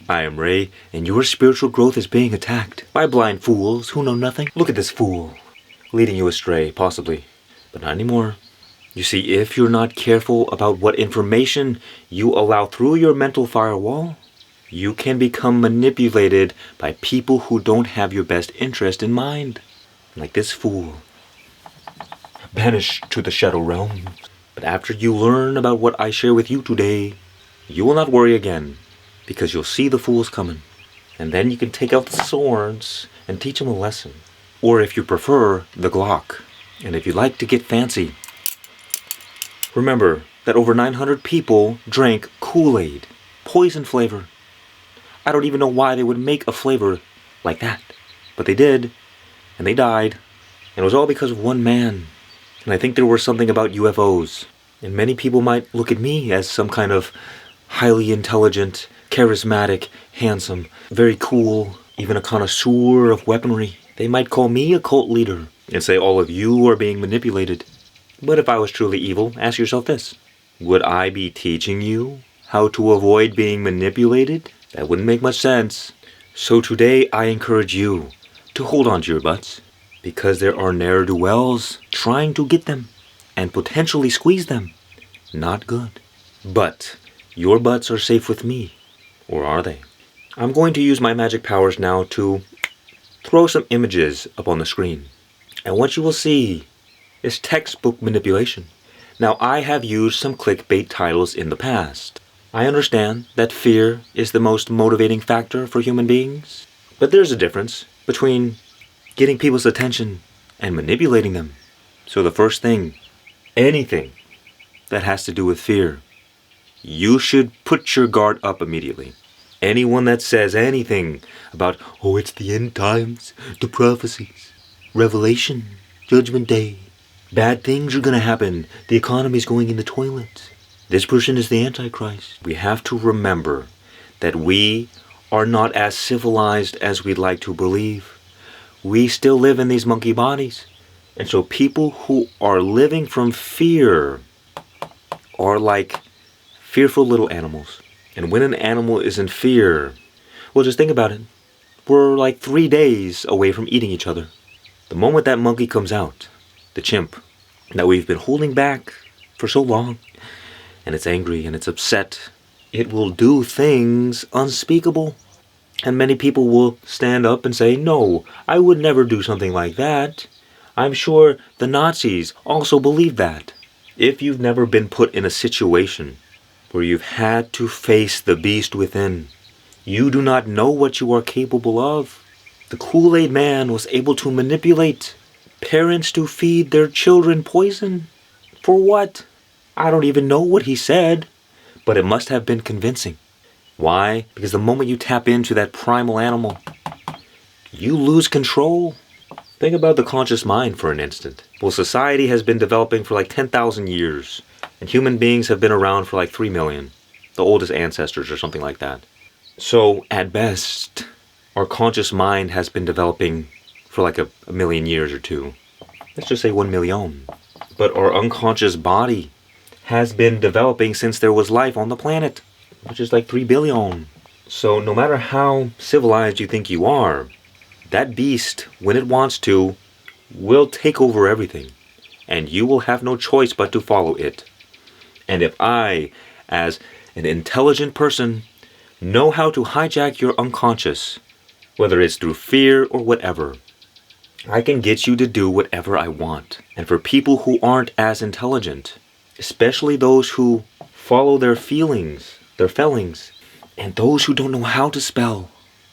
I am Ray, and your spiritual growth is being attacked by blind fools who know nothing. Look at this fool, leading you astray, possibly, but not anymore. You see, if you're not careful about what information you allow through your mental firewall, you can become manipulated by people who don't have your best interest in mind. Like this fool. Banished to the shadow realm. But after you learn about what I share with you today, you will not worry again, because you'll see the fools coming. And then you can take out the swords and teach them a lesson. Or if you prefer, the Glock. And if you like to get fancy, remember that over 900 people drank Kool-Aid, poison flavor. I don't even know why they would make a flavor like that. But they did, and they died. And it was all because of one man. And I think there was something about UFOs. And many people might look at me as some kind of highly intelligent, charismatic, handsome, very cool, even a connoisseur of weaponry. They might call me a cult leader and say all of you are being manipulated. But if I was truly evil, ask yourself this. Would I be teaching you how to avoid being manipulated? That wouldn't make much sense. So today I encourage you to hold on to your butts, because there are ne'er-do-wells trying to get them and potentially squeeze them. Not good. But your butts are safe with me. Or are they? I'm going to use my magic powers now to throw some images up on the screen. And what you will see is textbook manipulation. Now, I have used some clickbait titles in the past. I understand that fear is the most motivating factor for human beings. But there's a difference between getting people's attention and manipulating them. So the first thing, anything that has to do with fear, you should put your guard up immediately. Anyone that says anything about, oh, it's the end times, the prophecies, Revelation, Judgment Day, bad things are going to happen, the economy's going in the toilet, this person is the Antichrist. We have to remember that we are not as civilized as we'd like to believe. We still live in these monkey bodies. And so people who are living from fear are like fearful little animals. And when an animal is in fear, well, just think about it. We're like 3 days away from eating each other. The moment that monkey comes out, the chimp, that we've been holding back for so long, and it's angry and it's upset, it will do things unspeakable. And many people will stand up and say, no, I would never do something like that. I'm sure the Nazis also believed that. If you've never been put in a situation where you've had to face the beast within, you do not know what you are capable of. The Kool-Aid man was able to manipulate parents to feed their children poison. For what? I don't even know what he said, but it must have been convincing. Why? Because the moment you tap into that primal animal, you lose control. Think about the conscious mind for an instant. Well, society has been developing for like 10,000 years, and human beings have been around for like 3 million, the oldest ancestors or something like that. So, at best, our conscious mind has been developing for like a million years or two. Let's just say 1 million. But our unconscious body has been developing since there was life on the planet, which is like 3 billion. So no matter how civilized you think you are, that beast, when it wants to, will take over everything. And you will have no choice but to follow it. And if I, as an intelligent person, know how to hijack your unconscious, whether it's through fear or whatever, I can get you to do whatever I want. And for people who aren't as intelligent, especially those who follow their feelings, their fellings, and those who don't know how to spell,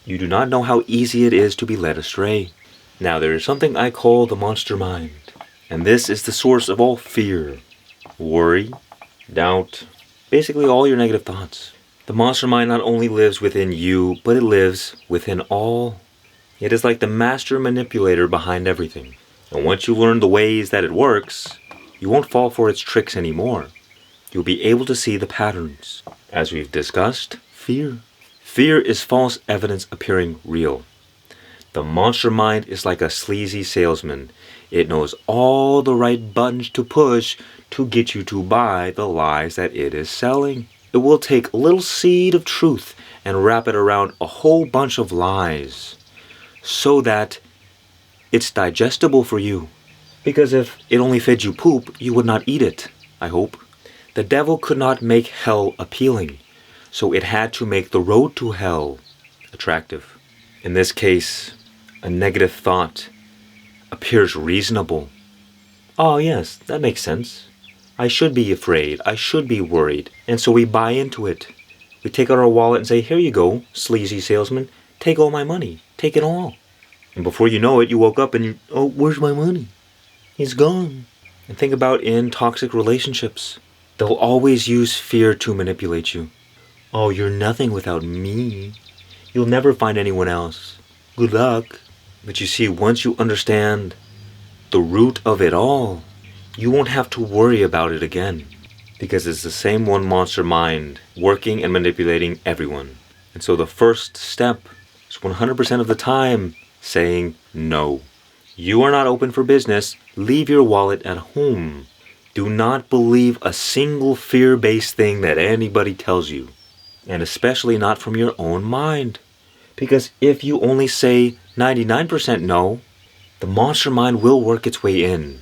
you do not know how easy it is to be led astray. Now there is something I call the monster mind, and this is the source of all fear, worry, doubt, basically all your negative thoughts. The monster mind not only lives within you, but it lives within all. It is like the master manipulator behind everything. And once you learn the ways that it works, you won't fall for its tricks anymore. You'll be able to see the patterns. As we've discussed, fear. Fear is false evidence appearing real. The monster mind is like a sleazy salesman. It knows all the right buttons to push to get you to buy the lies that it is selling. it will take a little seed of truth and wrap it around a whole bunch of lies so that it's digestible for you. Because if it only fed you poop, you would not eat it, I hope. The devil could not make hell appealing, so it had to make the road to hell attractive. In this case, a negative thought appears reasonable. Oh yes, that makes sense. I should be afraid, I should be worried, and so we buy into it. We take out our wallet and say, here you go, sleazy salesman, take all my money, take it all. And before you know it, you woke up and you, oh, where's my money? It's gone. And think about in toxic relationships. They'll always use fear to manipulate you. Oh, you're nothing without me. You'll never find anyone else. Good luck. But you see, once you understand the root of it all, you won't have to worry about it again. Because it's the same one monster mind working and manipulating everyone. And so the first step is 100% of the time saying no. You are not open for business. Leave your wallet at home. Do not believe a single fear-based thing that anybody tells you. And especially not from your own mind. Because if you only say 99% no, the monster mind will work its way in.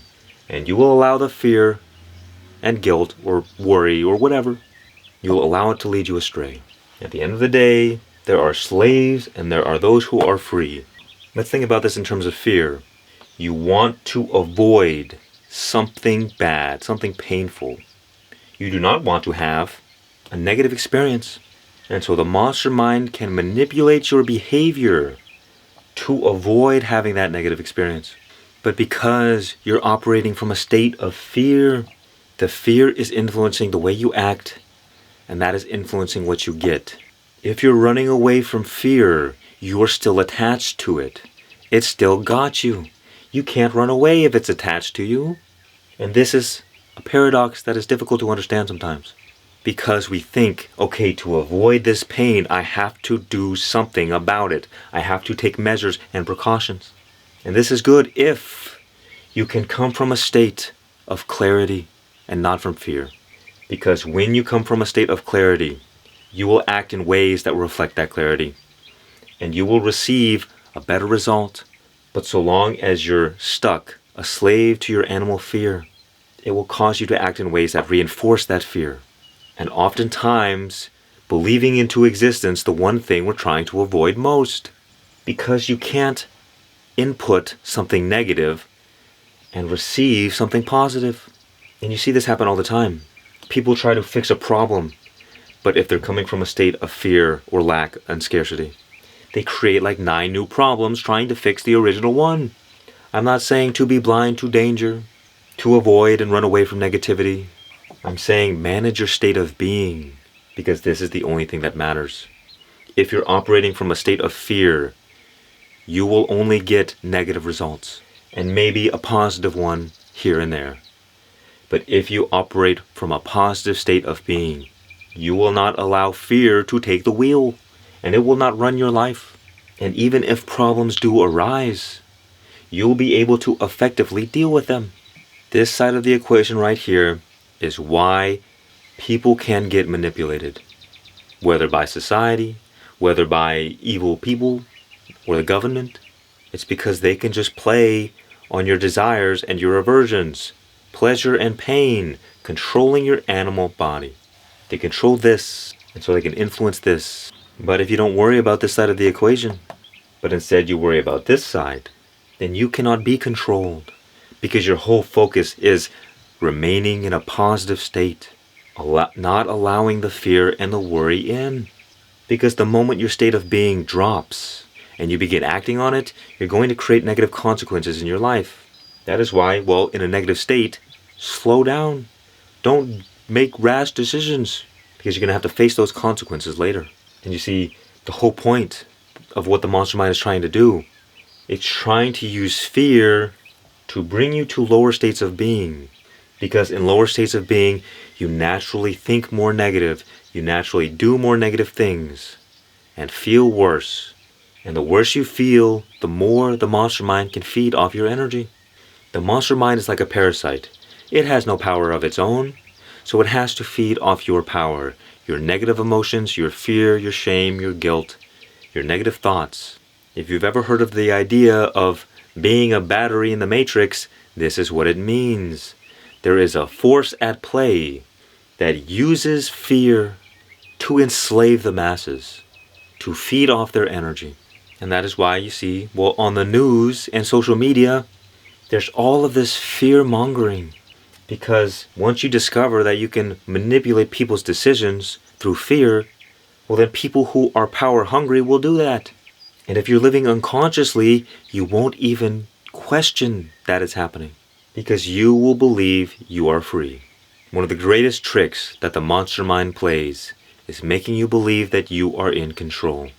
And you will allow the fear and guilt or worry or whatever, you'll allow it to lead you astray. At the end of the day, there are slaves and there are those who are free. Let's think about this in terms of fear. You want to avoid something bad, something painful. You do not want to have a negative experience. And so the monster mind can manipulate your behavior to avoid having that negative experience. But because you're operating from a state of fear, the fear is influencing the way you act, and that is influencing what you get. If you're running away from fear, you're still attached to it. It still got you. You can't run away if it's attached to you. And this is a paradox that is difficult to understand sometimes. Because we think, okay, to avoid this pain, I have to do something about it. I have to take measures and precautions. And this is good if you can come from a state of clarity and not from fear. Because when you come from a state of clarity, you will act in ways that reflect that clarity. And you will receive a better result. But so long as you're stuck, a slave to your animal fear, it will cause you to act in ways that reinforce that fear. And oftentimes, believing into existence the one thing we're trying to avoid most. Because you can't input something negative and receive something positive. And you see this happen all the time. People try to fix a problem, but if they're coming from a state of fear or lack and scarcity, they create like 9 new problems trying to fix the original one. I'm not saying to be blind to danger, to avoid and run away from negativity. I'm saying manage your state of being, because this is the only thing that matters. If you're operating from a state of fear, you will only get negative results, and maybe a positive one here and there. But if you operate from a positive state of being, you will not allow fear to take the wheel, and it will not run your life. And even if problems do arise, you'll be able to effectively deal with them. This side of the equation right here is why people can get manipulated. Whether by society, whether by evil people, or the government. It's because they can just play on your desires and your aversions, pleasure and pain, controlling your animal body. They control this, and so they can influence this. But if you don't worry about this side of the equation, but instead you worry about this side, then you cannot be controlled, because your whole focus is remaining in a positive state, not allowing the fear and the worry in. Because the moment your state of being drops, and you begin acting on it, you're going to create negative consequences in your life. That is why, well, in a negative state, slow down. Don't make rash decisions, because you're going to have to face those consequences later. And you see, the whole point of what the monster mind is trying to do, it's trying to use fear to bring you to lower states of being. Because in lower states of being, you naturally think more negative, you naturally do more negative things, and feel worse. And the worse you feel, the more the monster mind can feed off your energy. The monster mind is like a parasite. It has no power of its own, so it has to feed off your power, your negative emotions, your fear, your shame, your guilt, your negative thoughts. If you've ever heard of the idea of being a battery in the matrix, this is what it means. There is a force at play that uses fear to enslave the masses, to feed off their energy. And that is why you see, well, on the news and social media, there's all of this fear-mongering. Because once you discover that you can manipulate people's decisions through fear, well then people who are power-hungry will do that. And if you're living unconsciously, you won't even question that it's happening. Because you will believe you are free. One of the greatest tricks that the monster mind plays is making you believe that you are in control.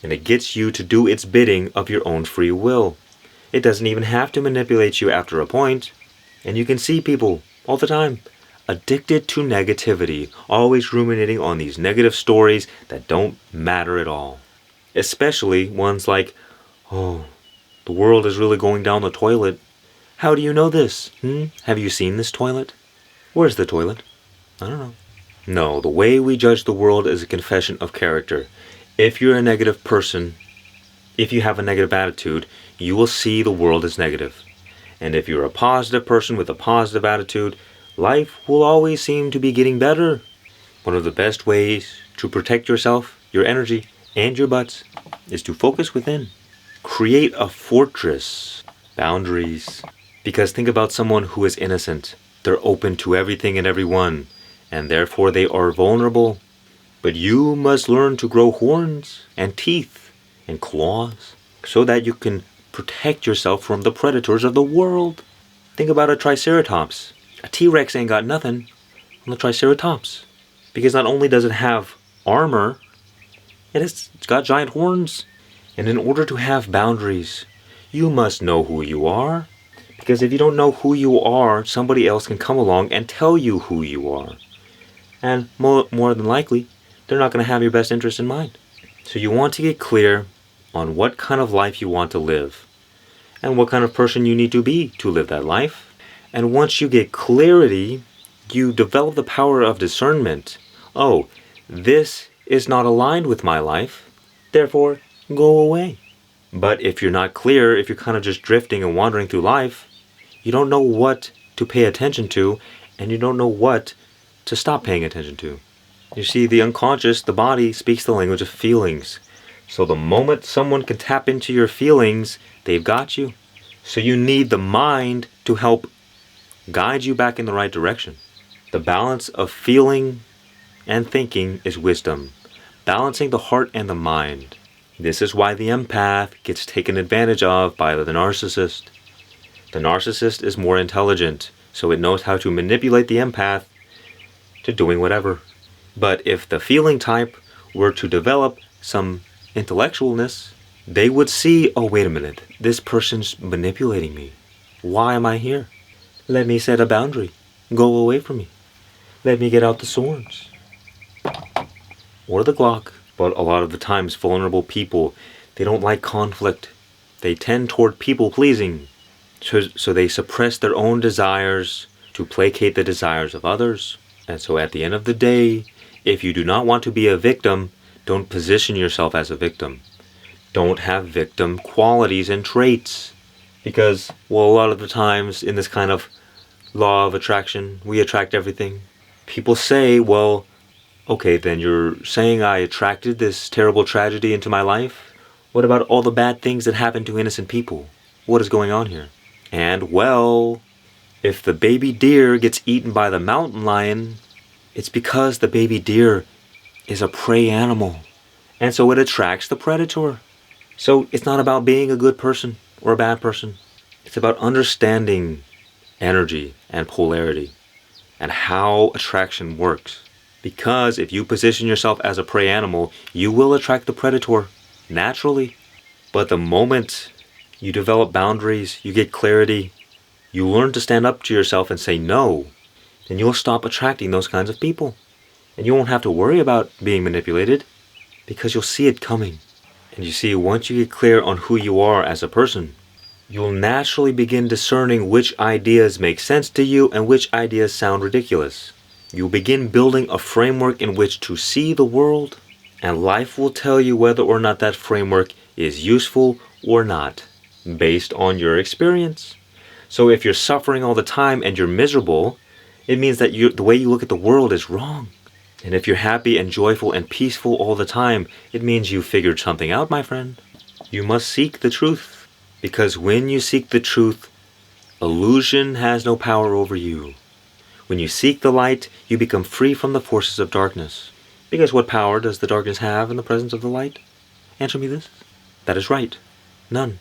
And it gets you to do its bidding of your own free will. It doesn't even have to manipulate you after a point. And you can see people all the time addicted to negativity, always ruminating on these negative stories that don't matter at all. Especially ones like, oh, the world is really going down the toilet. How do you know this? Have you seen this toilet? Where's the toilet? I don't know. No, the way we judge the world is a confession of character. If you're a negative person, if you have a negative attitude, you will see the world as negative. And if you're a positive person with a positive attitude, life will always seem to be getting better. One of the best ways to protect yourself, your energy, and your butts is to focus within. Create a fortress. Boundaries. Because think about someone who is innocent. They're open to everything and everyone, and therefore they are vulnerable. But you must learn to grow horns and teeth and claws so that you can protect yourself from the predators of the world. Think about a triceratops. A T-Rex ain't got nothing on the triceratops. Because not only does it have armor, it's got giant horns. And in order to have boundaries, you must know who you are. Because if you don't know who you are, somebody else can come along and tell you who you are. And more than likely, they're not going to have your best interest in mind. So you want to get clear on what kind of life you want to live. And what kind of person you need to be to live that life. And once you get clarity, you develop the power of discernment. Oh, this is not aligned with my life. Therefore, go away. But if you're not clear, if you're kind of just drifting and wandering through life, you don't know what to pay attention to, and you don't know what to stop paying attention to. You see, the unconscious, the body, speaks the language of feelings. So the moment someone can tap into your feelings, they've got you. So you need the mind to help guide you back in the right direction. The balance of feeling and thinking is wisdom. Balancing the heart and the mind. This is why the empath gets taken advantage of by the narcissist. The narcissist is more intelligent, so it knows how to manipulate the empath to doing whatever. But if the feeling type were to develop some intellectualness, they would see, oh wait a minute, this person's manipulating me. Why am I here? Let me set a boundary. Go away from me. Let me get out the swords. Or the Glock. But a lot of the times, vulnerable people, they don't like conflict. They tend toward people-pleasing. So they suppress their own desires to placate the desires of others. And so at the end of the day, if you do not want to be a victim, don't position yourself as a victim. Don't have victim qualities and traits. Because, well, a lot of the times in this kind of law of attraction, we attract everything. People say, well, okay, then you're saying I attracted this terrible tragedy into my life? What about all the bad things that happen to innocent people? What is going on here? And, well, if the baby deer gets eaten by the mountain lion, it's because the baby deer is a prey animal. And so it attracts the predator. So it's not about being a good person or a bad person. It's about understanding energy and polarity and how attraction works. Because if you position yourself as a prey animal, you will attract the predator naturally. But the moment you develop boundaries, you get clarity, you learn to stand up to yourself and say no, then you'll stop attracting those kinds of people. And you won't have to worry about being manipulated because you'll see it coming. And you see, once you get clear on who you are as a person, you'll naturally begin discerning which ideas make sense to you and which ideas sound ridiculous. You begin building a framework in which to see the world, and life will tell you whether or not that framework is useful or not, based on your experience. So if you're suffering all the time and you're miserable, it means that the way you look at the world is wrong. And if you're happy and joyful and peaceful all the time, it means you figured something out, my friend. You must seek the truth, because when you seek the truth, illusion has no power over you. When you seek the light, you become free from the forces of darkness. Because what power does the darkness have in the presence of the light? Answer me this. That is right. None.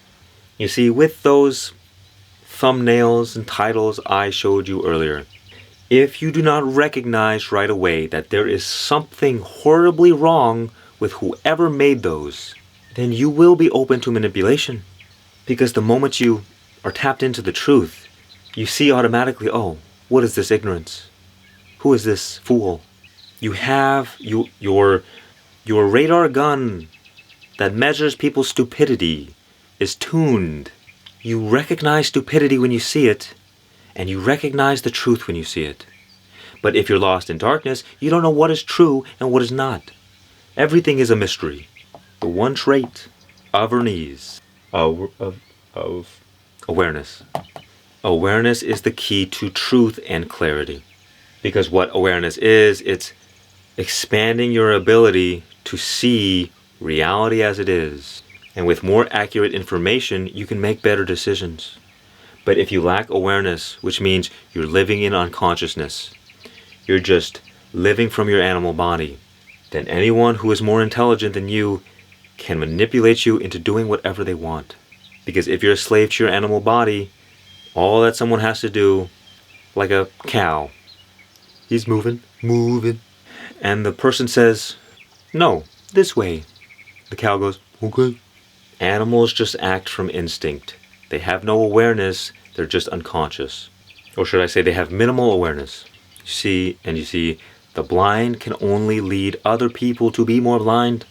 You see, with those thumbnails and titles I showed you earlier, if you do not recognize right away that there is something horribly wrong with whoever made those, then you will be open to manipulation. Because the moment you are tapped into the truth, you see automatically, oh, what is this ignorance? Who is this fool? You have your radar gun that measures people's stupidity is tuned. You recognize stupidity when you see it, and you recognize the truth when you see it. But if you're lost in darkness, you don't know what is true and what is not. Everything is a mystery. The one trait of awareness. Awareness is the key to truth and clarity. Because what awareness is, it's expanding your ability to see reality as it is. And with more accurate information, you can make better decisions. But if you lack awareness, which means you're living in unconsciousness, you're just living from your animal body, then anyone who is more intelligent than you can manipulate you into doing whatever they want. Because if you're a slave to your animal body, all that someone has to do, like a cow, he's moving, and the person says, no, this way. The cow goes, okay. Animals just act from instinct. They have no awareness, they're just unconscious. Or should I say they have minimal awareness. You see, the blind can only lead other people to be more blind.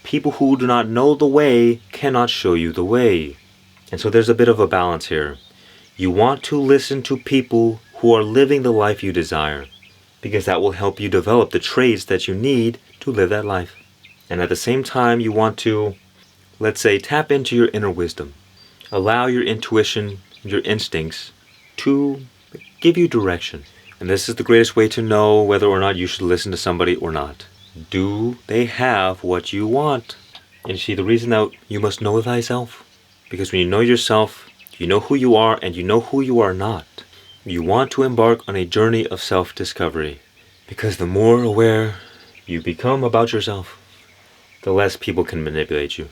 People who do not know the way cannot show you the way. And so there's a bit of a balance here. You want to listen to people who are living the life you desire, because that will help you develop the traits that you need to live that life. And at the same time, you want to, let's say, tap into your inner wisdom. Allow your intuition, your instincts to give you direction. And this is the greatest way to know whether or not you should listen to somebody or not. Do they have what you want? And you see, the reason that you must know thyself, because when you know yourself, you know who you are and you know who you are not. You want to embark on a journey of self-discovery, because the more aware you become about yourself, the less people can manipulate you.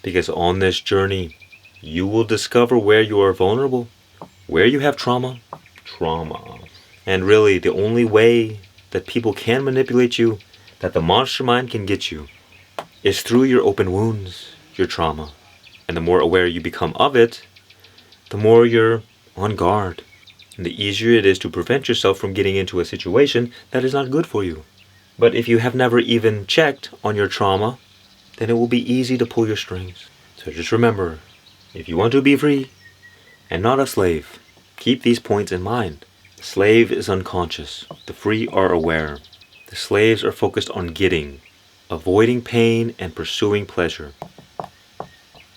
Because on this journey, you will discover where you are vulnerable, where you have trauma. And really, the only way that people can manipulate you, that the monster mind can get you, is through your open wounds, your trauma. And the more aware you become of it, the more you're on guard. And the easier it is to prevent yourself from getting into a situation that is not good for you. But if you have never even checked on your trauma, then it will be easy to pull your strings. So just remember, if you want to be free and not a slave, keep these points in mind. The slave is unconscious. The free are aware. The slaves are focused on getting, avoiding pain and pursuing pleasure.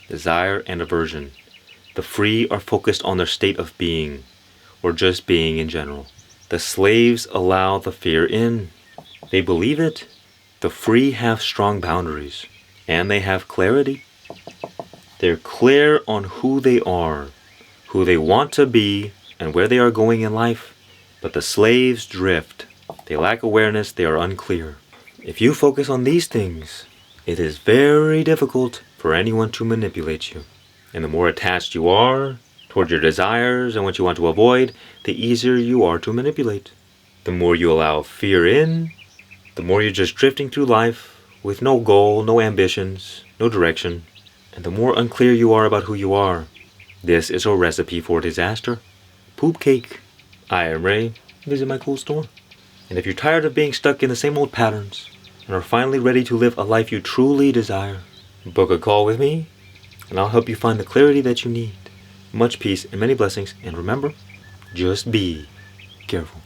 Desire and aversion. The free are focused on their state of being, or just being in general. The slaves allow the fear in. They believe it. The free have strong boundaries, and they have clarity. They're clear on who they are, who they want to be, and where they are going in life. But the slaves drift. They lack awareness, they are unclear. If you focus on these things, it is very difficult for anyone to manipulate you. And the more attached you are toward your desires and what you want to avoid, the easier you are to manipulate. The more you allow fear in, the more you're just drifting through life with no goal, no ambitions, no direction. And the more unclear you are about who you are, this is a recipe for disaster. Poop cake. I am Ray. Visit my cool store. And if you're tired of being stuck in the same old patterns and are finally ready to live a life you truly desire, book a call with me and I'll help you find the clarity that you need. Much peace and many blessings. And remember, just be careful.